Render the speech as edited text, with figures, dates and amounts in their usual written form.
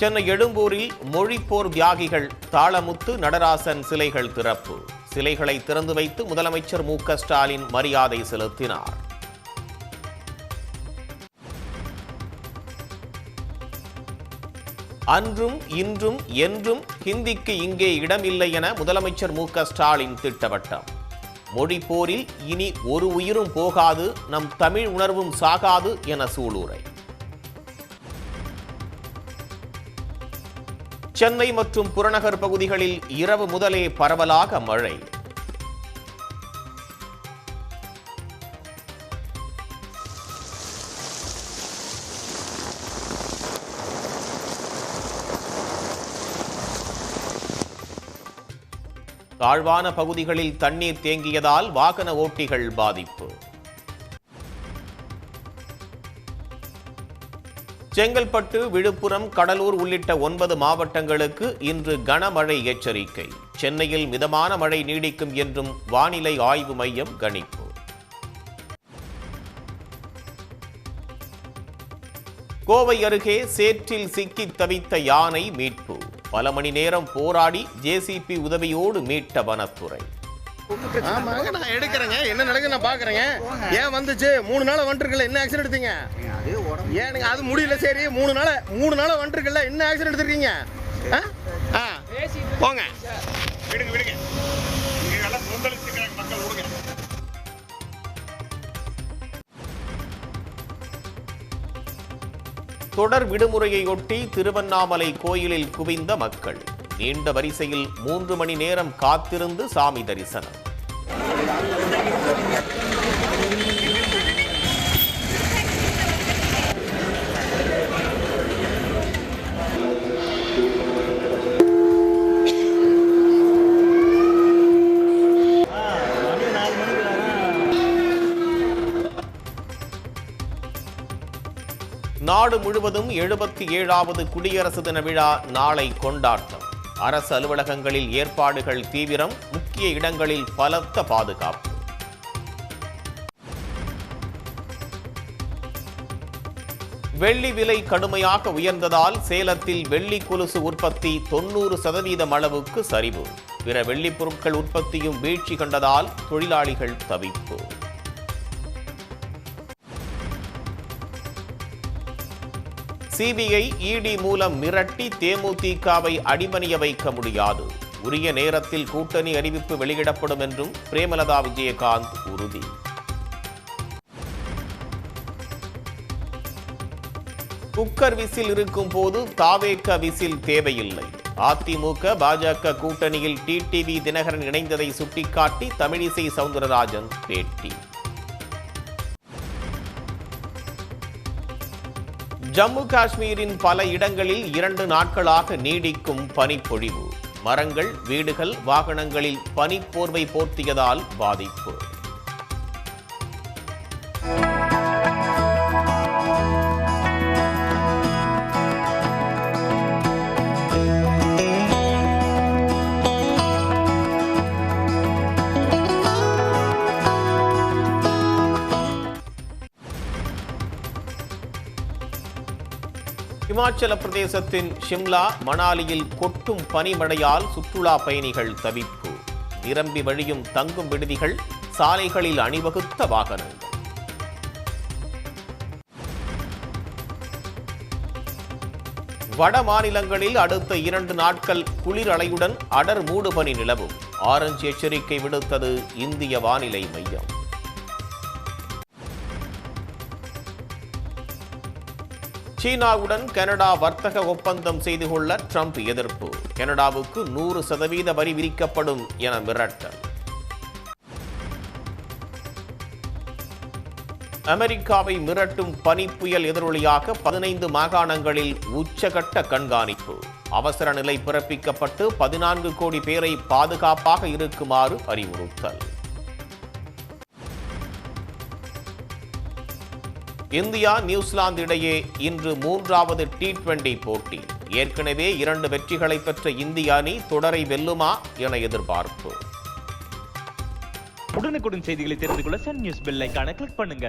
சென்னை எழும்பூரில் மொழிப்போர் தியாகிகள் தாளமுத்து நடராசன் சிலைகள் திறப்பு. சிலைகளை திறந்து வைத்து முதலமைச்சர் மு.க. ஸ்டாலின் மரியாதை செலுத்தினார். அன்றும் இன்றும் என்றும் ஹிந்திக்கு இங்கே இடமில்லை என முதலமைச்சர் மு.க. ஸ்டாலின் திட்டவட்டம். மொழிப்போரில் இனி ஒரு உயிரும் போகாது, நம் தமிழ் உணர்வும் சாகாது என சூளுரை. சென்னை மற்றும் புறநகர் பகுதிகளில் இரவு முதலே பரவலாக மழை. தாழ்வான பகுதிகளில் தண்ணீர் தேங்கியதால் வாகன ஓட்டிகள் பாதிப்பு. செங்கல்பட்டு, விழுப்புரம், கடலூர் உள்ளிட்ட 9 மாவட்டங்களுக்கு இன்று கனமழை எச்சரிக்கை. சென்னையில் மிதமான மழை நீடிக்கும் என்றும் வானிலை ஆய்வு மையம் கணிப்பு. கோவை அருகே சேற்றில் சிக்கி தவித்த யானை மீட்பு. பல மணி நேரம் போராடி ஜேசிபி உதவியோடு மீட்ட வனத்துறை. நான் எடுக்கிறேங்க, என்ன நடக்குது நான் பாக்குறேங்க. ஏன் வந்துச்சு 3 நாள் வந்துருக்குல்ல, என்ன ஆக்சிடென்ட் எடுத்தீங்க? ஏனுங்க அது முடியல, சரி 3 நாள் வந்துருக்குல்ல, என்ன ஆக்சிடென்ட் எடுத்துருக்கீங்க? போங்க விடுங்க விடுங்க, மக்கள் விடுங்க. தொடர் விடுமுறையொட்டி திருவண்ணாமலை கோயிலில் குவிந்த மக்கள். நீண்ட வரிசையில் 3 மணி நேரம் காத்திருந்து சாமி தரிசனம். நாடு முழுவதும் 77வது குடியரசு தின விழா நாளை கொண்டாட்டம். அரசு அலுவலகங்களில் ஏற்பாடுகள் தீவிரம், முக்கிய இடங்களில் பலத்த பாதுகாப்பு. வெள்ளி விலை கடுமையாக உயர்ந்ததால் சேலத்தில் வெள்ளி கொலுசு உற்பத்தி 90% அளவுக்கு சரிவு. பிற வெள்ளி பொருட்கள் உற்பத்தியும் வீழ்ச்சி கண்டதால் தொழிலாளிகள் தவிப்பு. சிபிஐ, இடி மூலம் மிரட்டி தேமுதிகவை அடிபணிய வைக்க முடியாது. உரிய நேரத்தில் கூட்டணி அறிவிப்பு வெளியிடப்படும் என்றும் பிரேமலதா விஜயகாந்த் உறுதி. குக்கர் விசில் இருக்கும் போது தாவேக விசில் தேவையில்லை. அதிமுக, பாஜக கூட்டணியில் டிடிவி தினகரன் இணைந்ததை சுட்டிக்காட்டி தமிழிசை சவுந்தரராஜன் பேட்டி. ஜம்மு காஷ்மீரின் பல இடங்களில் 2 நாட்களாக நீடிக்கும் பனிப்பொழிவு. மரங்கள், வீடுகள், வாகனங்களில் பனிப்போர்வை போர்த்தியதால் பாதிப்பு. இமாச்சல பிரதேசத்தின் ஷிம்லா, மணாலியில் கொட்டும் பனிமழையால் சுற்றுலா பயணிகள் தவிப்பு. நிரம்பி வழியும் தங்கும் விடுதிகள், சாலைகளில் அணிவகுத்த வாகனங்கள். வட மாநிலங்களில் அடுத்த 2 நாட்கள் குளிர் அலையுடன் அடர் மூடுபனி நிலவும். ஆரஞ்சு எச்சரிக்கை விடுத்தது இந்திய வானிலை மையம். சீனாவுடன் கனடா வர்த்தக ஒப்பந்தம் செய்து கொள்ள ட்ரம்ப் எதிர்ப்பு. கனடாவுக்கு 100% வரி விதிக்கப்படும் என மிரட்டல். அமெரிக்காவை மிரட்டும் பனிப்புயல் எதிரொலியாக 15 மாகாணங்களில் உச்சகட்ட கண்காணிப்பு. அவசர நிலை பிறப்பிக்கப்பட்டு 14 கோடி பேரை பாதுகாப்பாக இருக்குமாறு அறிவுறுத்தல். இந்தியா, நியூசிலாந்து இடையே இன்று 3வது T20 போட்டி. ஏற்கனவே 2 வெற்றிகளை பெற்ற இந்திய அணி தொடரை வெல்லுமா என எதிர்பார்ப்பு. உடனுக்குடன் செய்திகளை தெரிந்து கொள்ள சன் நியூஸ் பெல் ஐகானை கிளிக் பண்ணுங்க.